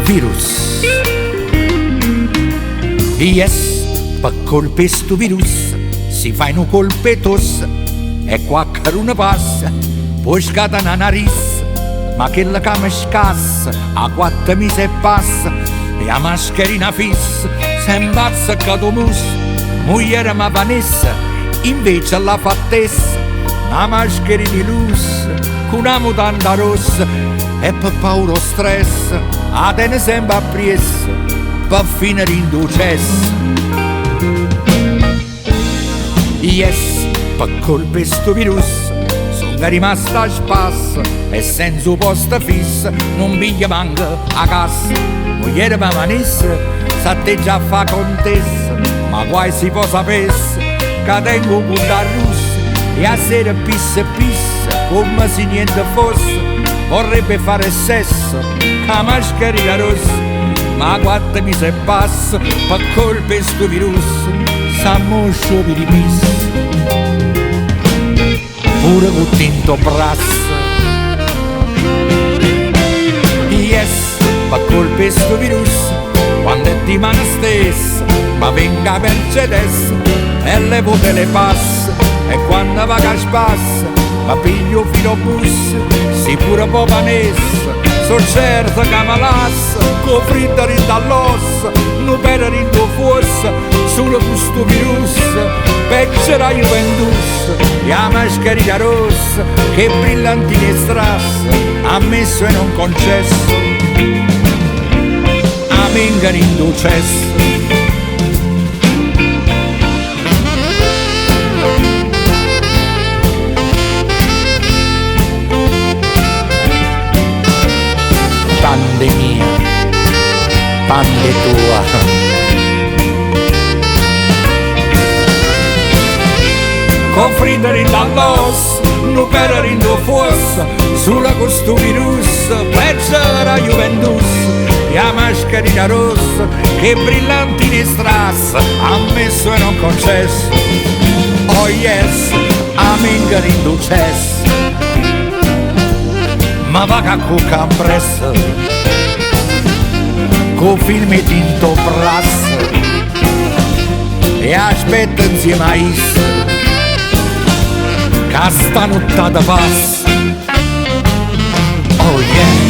virus. Yes, per colpe sto virus si fa in un colpetos e qualche una passa, poi scata una nariz, ma che la cama scassa a 4 mesi e passa e la mascherina fissa se imbazza cato mus. Moglie ma Vanessa invece la fattessa una mascherina di lusso con una mutanda rossa e per paura o stress a tene sempre appressa per finire in ducessa. Yes, per colpa sto virus sono rimasta a spasso e senza posto fisso non piglia manca a cassa. Moglie ma Vanessa sa te già fa contessa, ma guai si può sapesse che tengo un punta russa e a sera pissa come se niente fosse. Vorrebbe fare sesso con mascherina rossa, ma 4 mesi e passa per colpa sto virus siamo scioperi di pista pure con tinto brasso. Yes, per colpa sto virus quando è di mano stessa ma venga Mercedes e le vote le passa e quando va a spassa ma piglio filo bus si pure po' panessa so certo che malassa con fritta dall'ossa non per rinto fossa solo questo virus peccera Juventus e la mascherina rossa che brillantine strassa ammesso e non concesso amenga rinto cesso. Pandemia, pande tua. Con fridere dall'osso, non per rindo fossa, sulla questo virus, pezza la Juventus, e la mascherina rossa, che brillanti in strassa, ammesso e non concesso. Oh yes, amenga rindo cesso. Ma va a cucca presso con film e tinto brasso e aspetta insieme a isso che sta nottata passa. Oh yeah.